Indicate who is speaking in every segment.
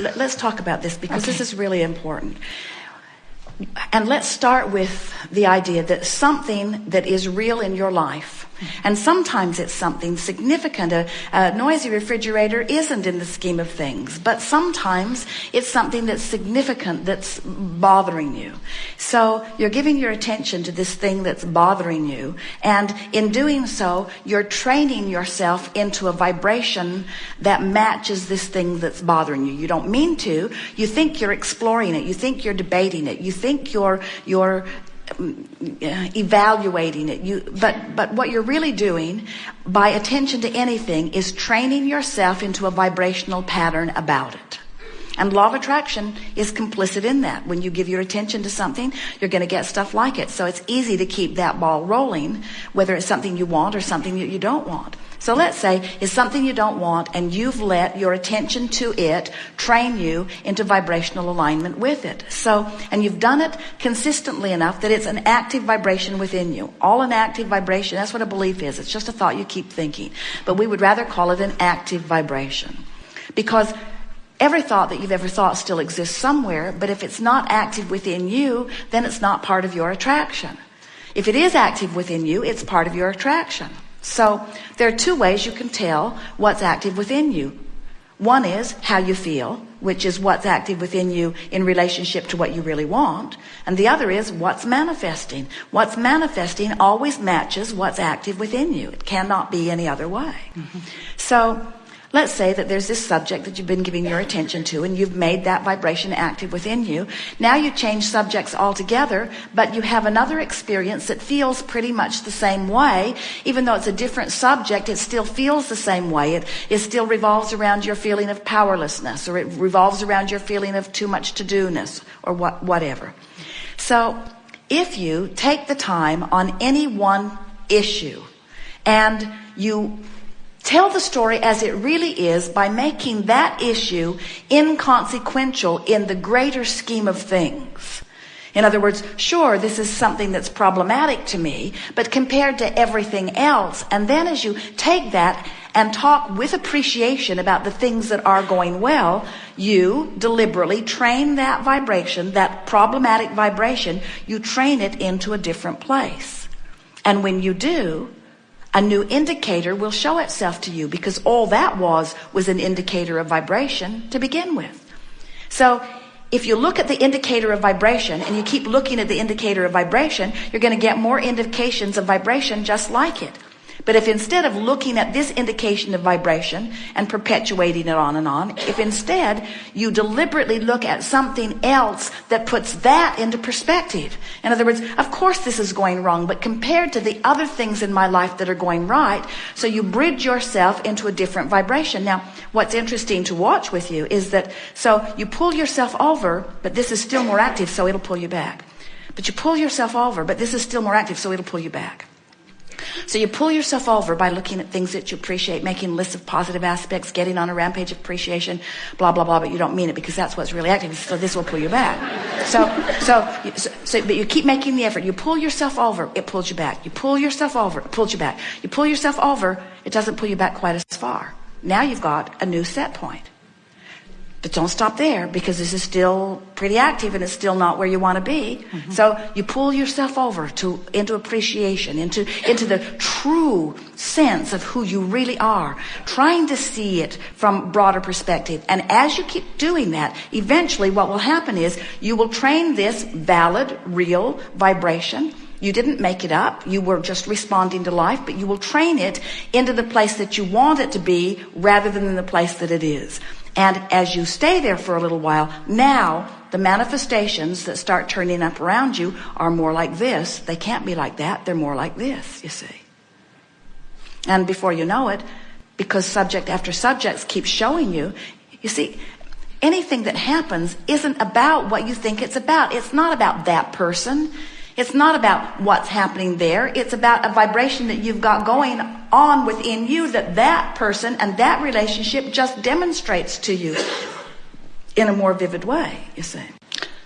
Speaker 1: let's talk about this because this is really important. And let's start with the idea that something that is real in your life, and sometimes it's something significant. A noisy refrigerator isn't in the scheme of things, but sometimes it's something that's significant that's bothering you. So you're giving your attention to this thing that's bothering you, and in doing so, you're training yourself into a vibration that matches this thing that's bothering you. You don't mean to. You think you're exploring it. You think you're debating it. You think you're evaluating it. But what you're really doing by attention to anything is training yourself into a vibrational pattern about it. And law of attraction is complicit in that. When you give your attention to something, you're going to get stuff like it. So it's easy to keep that ball rolling, whether it's something you want or something that you don't want. So let's say it's something you don't want, and you've let your attention to it train you into vibrational alignment with it. So, and you've done it consistently enough that it's an active vibration within you. All an active vibration, that's what a belief is. It's just a thought you keep thinking. But we would rather call it an active vibration. Because every thought that you've ever thought still exists somewhere, but if it's not active within you, then it's not part of your attraction. If it is active within you, it's part of your attraction. So there are two ways you can tell what's active within you. One is how you feel, which is what's active within you in relationship to what you really want. And the other is what's manifesting. What's manifesting always matches what's active within you. It cannot be any other way. So let's say that there's this subject that you've been giving your attention to, and you've made that vibration active within you. Now you change subjects altogether, but you have another experience that feels pretty much the same way. Even though it's a different subject, it still feels the same way. It still revolves around your feeling of powerlessness, or it revolves around your feeling of too much to-do-ness, or whatever. So if you take the time on any one issue and you tell the story as it really is by making that issue inconsequential in the greater scheme of things. In other words, sure, this is something that's problematic to me, but compared to everything else, and then as you take that and talk with appreciation about the things that are going well, you deliberately train that vibration, that problematic vibration, you train it into a different place. And when you do, a new indicator will show itself to you, because all that was an indicator of vibration to begin with. So if you look at the indicator of vibration and you keep looking at the indicator of vibration, you're going to get more indications of vibration just like it. But if instead of looking at this indication of vibration and perpetuating it on and on, if instead you deliberately look at something else that puts that into perspective. In other words, of course this is going wrong, but compared to the other things in my life that are going right, so you bridge yourself into a different vibration. Now, what's interesting to watch with you is that, so you pull yourself over, but this is still more active, so it'll pull you back. But you pull yourself over, but this is still more active, so it'll pull you back. So you pull yourself over by looking at things that you appreciate, making lists of positive aspects, getting on a rampage of appreciation, blah, blah, blah, but you don't mean it because that's what's really active, so this will pull you back. But you keep making the effort. You pull yourself over, it pulls you back. You pull yourself over, it pulls you back. You pull yourself over, it doesn't pull you back quite as far. Now you've got a new set point. But don't stop there, because this is still pretty active and it's still not where you want to be. So you pull yourself over into appreciation, into the true sense of who you really are, trying to see it from broader perspective. And as you keep doing that, eventually what will happen is you will train this valid, real vibration. You didn't make it up. You were just responding to life, but you will train it into the place that you want it to be rather than in the place that it is. And as you stay there for a little while, now the manifestations that start turning up around you are more like this. They can't be like that. They're more like this, you see. And before you know it, because subject after subject keeps showing you, you see, anything that happens isn't about what you think it's about. It's not about that person. It's not about what's happening there. It's about a vibration that you've got going on within you that person and that relationship just demonstrates to you in a more vivid way, you see.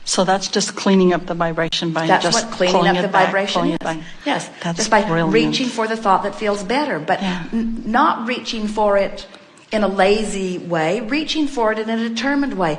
Speaker 2: So that's just cleaning up the vibration by
Speaker 1: that's
Speaker 2: just
Speaker 1: what cleaning up the vibration is. Yes,
Speaker 2: that's
Speaker 1: just by
Speaker 2: brilliant.
Speaker 1: reaching for the thought that feels better, but not reaching for it in a lazy way, reaching for it in a determined way,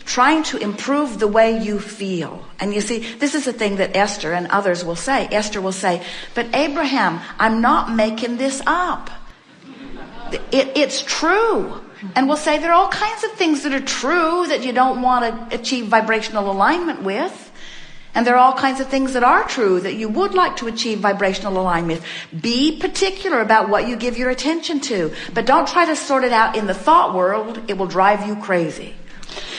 Speaker 1: trying to improve the way you feel. And you see, this is the thing that Esther and others will say. Esther will say, but Abraham, I'm not making this up. It's true. And we'll say there are all kinds of things that are true that you don't want to achieve vibrational alignment with. And there are all kinds of things that are true that you would like to achieve vibrational alignment with. Be particular about what you give your attention to. But don't try to sort it out in the thought world. It will drive you crazy.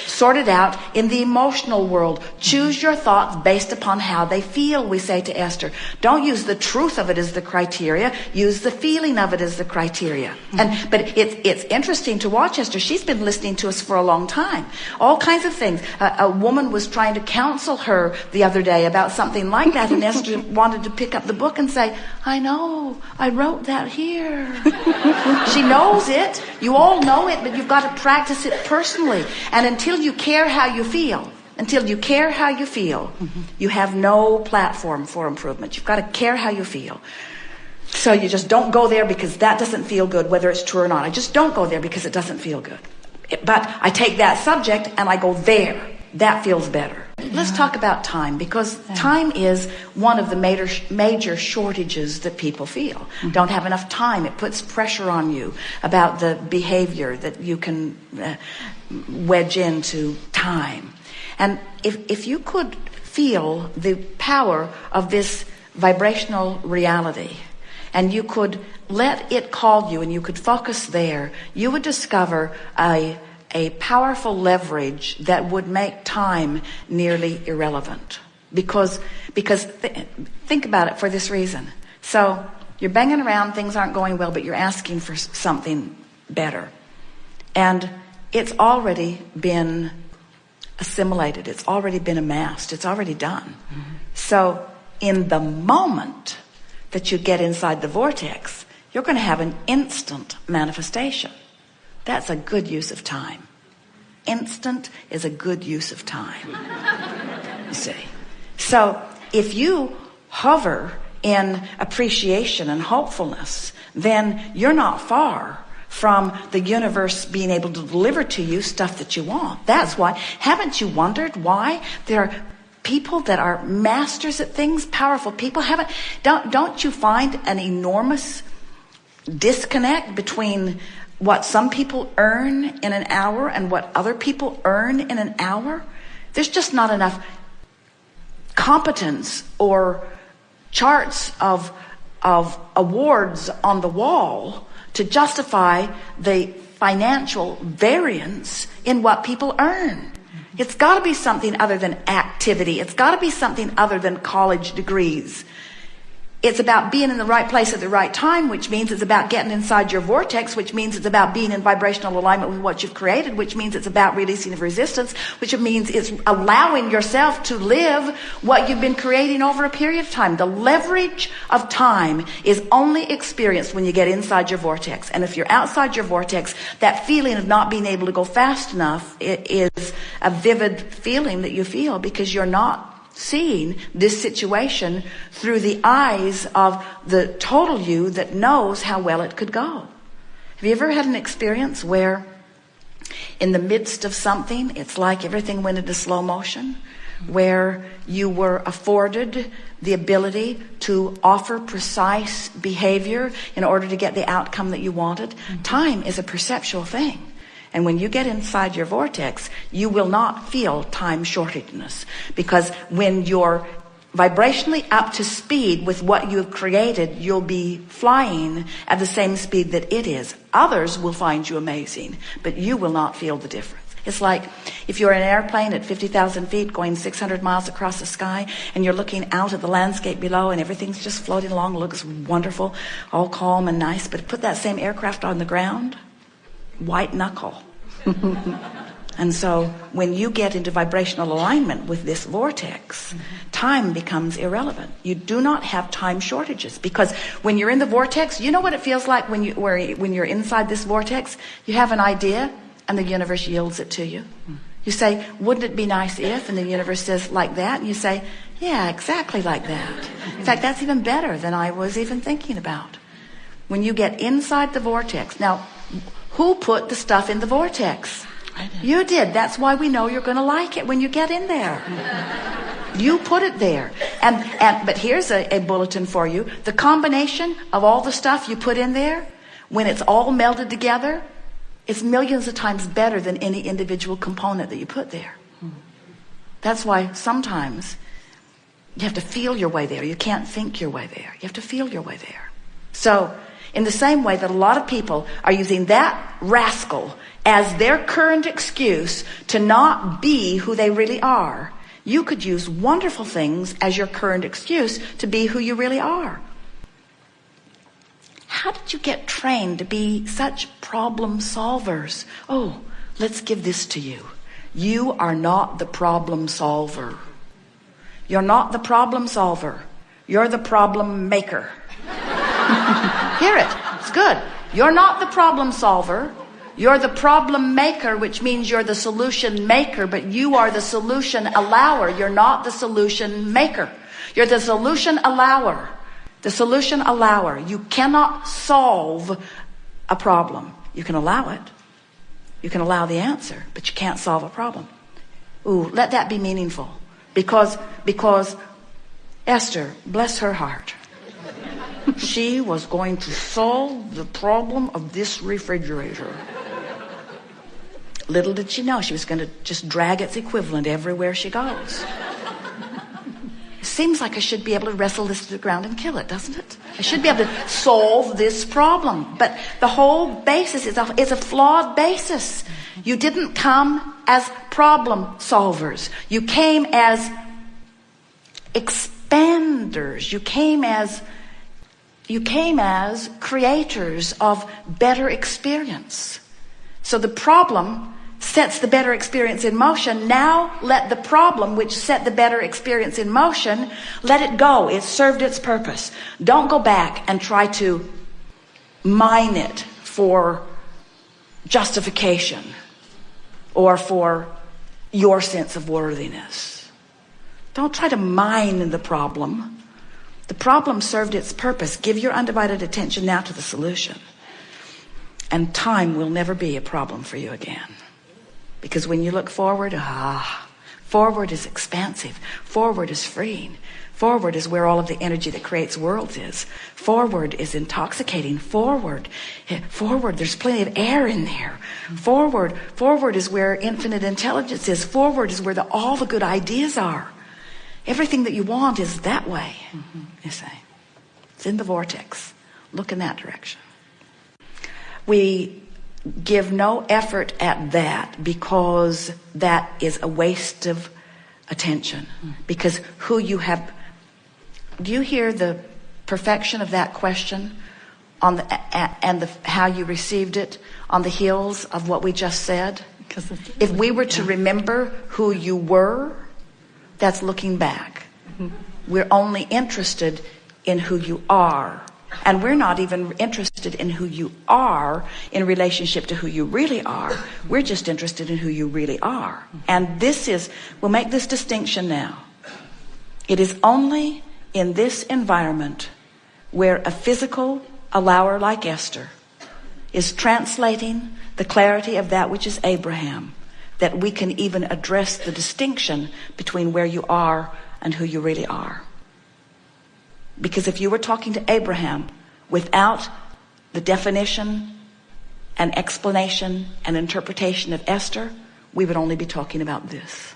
Speaker 1: Sort it out in the emotional world. Choose your thoughts based upon how they feel, we say to Esther. Don't use the truth of it as the criteria. Use the feeling of it as the criteria. But it's interesting to watch Esther. She's been listening to us for a long time. All kinds of things. A woman was trying to counsel her the other day about something like that, and Esther wanted to pick up the book and say, I know, I wrote that here. She knows it. You all know it, but you've got to practice it personally. And until you care how you feel, you have no platform for improvement. You've got to care how you feel. So you just don't go there because that doesn't feel good, whether it's true or not. I just don't go there because it doesn't feel good. But I take that subject and I go there. That feels better. Let's talk about time, because time is one of the major shortages that people feel. Don't have enough time. It puts pressure on you about the behavior that you can wedge into time. And if you could feel the power of this vibrational reality, and you could let it call you and you could focus there, you would discover a powerful leverage that would make time nearly irrelevant. Because think about it for this reason. So you're banging around, things aren't going well, but you're asking for something better. And it's already been assimilated. It's already been amassed. It's already done. So in the moment that you get inside the vortex, you're going to have an instant manifestation. That's a good use of time. Instant is a good use of time. You see. So if you hover in appreciation and hopefulness, then you're not far from the universe being able to deliver to you stuff that you want. That's why. Haven't you wondered why there are people that are masters at things, powerful people? Don't you find an enormous disconnect between what some people earn in an hour and what other people earn in an hour? There's just not enough competence or charts of awards on the wall to justify the financial variance in what people earn. It's got to be something other than activity. It's got to be something other than college degrees. It's about being in the right place at the right time, which means it's about getting inside your vortex, which means it's about being in vibrational alignment with what you've created, which means it's about releasing of resistance, which means it's allowing yourself to live what you've been creating over a period of time. The leverage of time is only experienced when you get inside your vortex. And if you're outside your vortex, that feeling of not being able to go fast enough, it is a vivid feeling that you feel because you're not seeing this situation through the eyes of the total you that knows how well it could go. Have you ever had an experience where in the midst of something, it's like everything went into slow motion, where you were afforded the ability to offer precise behavior in order to get the outcome that you wanted? Time is a perceptual thing. And when you get inside your vortex, you will not feel time shortedness. Because when you're vibrationally up to speed with what you have created, you'll be flying at the same speed that it is. Others will find you amazing, but you will not feel the difference. It's like if you're in an airplane at 50,000 feet going 600 miles across the sky and you're looking out at the landscape below and everything's just floating along, looks wonderful, all calm and nice, but put that same aircraft on the ground, white knuckle. And so when you get into vibrational alignment with this vortex, time becomes irrelevant. You do not have time shortages, because when you're in the vortex, you know what it feels like when you're inside this vortex? You have an idea and the universe yields it to you. You say, wouldn't it be nice if? And the universe says, like that. And you say, yeah, exactly like that. In fact, that's even better than I was even thinking about. When you get inside the vortex. Now, Who put the stuff in the vortex?
Speaker 2: I did.
Speaker 1: You did. That's why we know you're going to like it when you get in there. You put it there. But here's a bulletin for you. The combination of all the stuff you put in there, when it's all melded together, it's millions of times better than any individual component that you put there. That's why sometimes you have to feel your way there. You can't think your way there. You have to feel your way there. So, in the same way that a lot of people are using that rascal as their current excuse to not be who they really are, you could use wonderful things as your current excuse to be who you really are. How did you get trained to be such problem solvers? Oh, let's give this to you. You are not the problem solver. You're not the problem solver. You're the problem maker. Hear it. It's good. You're not the problem solver. You're the problem maker, which means you're the solution maker, but you are the solution allower. You're not the solution maker. You're the solution allower. The solution allower. You cannot solve a problem. You can allow it. You can allow the answer, but you can't solve a problem. Ooh, let that be meaningful. Because Esther, bless her heart, she was going to solve the problem of this refrigerator. Little did she know she was going to just drag its equivalent everywhere she goes. It seems like I should be able to wrestle this to the ground and kill it, doesn't it? I should be able to solve this problem. But the whole basis is a flawed basis. You didn't come as problem solvers. You came as expanders. You came as creators of better experience. So the problem sets the better experience in motion. Now let the problem, which set the better experience in motion, let it go. It served its purpose. Don't go back and try to mine it for justification or for your sense of worthiness. Don't try to mine the problem. The problem served its purpose. Give your undivided attention now to the solution. And time will never be a problem for you again. Because when you look forward, forward is expansive. Forward is freeing. Forward is where all of the energy that creates worlds is. Forward is intoxicating. Forward, there's plenty of air in there. Forward is where infinite intelligence is. Forward is where all the good ideas are. Everything that you want is that way, you say. It's in the vortex. Look in that direction. We give no effort at that because that is a waste of attention. Because who you have... Do you hear the perfection of that question on how you received it on the heels of what we just said? If we were to remember who you were, that's looking back. We're only interested in who you are. And we're not even interested in who you are in relationship to who you really are. We're just interested in who you really are. And we'll make this distinction now. It is only in this environment where a physical allower like Esther is translating the clarity of that which is Abraham, that we can even address the distinction between where you are and who you really are. Because if you were talking to Abraham without the definition and explanation and interpretation of Esther, we would only be talking about this.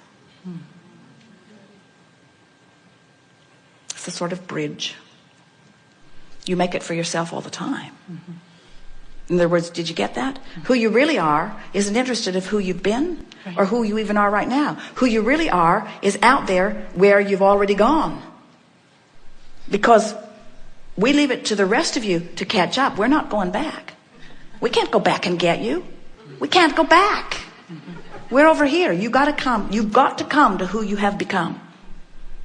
Speaker 1: It's a sort of bridge. You make it for yourself all the time. In other words, did you get that? Who you really are isn't interested in who you've been or who you even are right now. Who you really are is out there where you've already gone. Because we leave it to the rest of you to catch up. We're not going back. We can't go back and get you. We can't go back. We're over here. You've got to come to who you have become.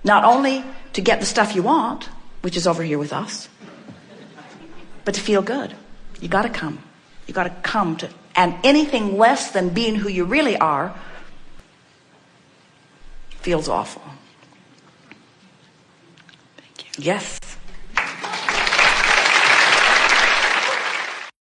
Speaker 1: Not only to get the stuff you want, which is over here with us, but to feel good. You got to come. You got to come to, and anything less than being who you really are feels awful. Thank you. Yes.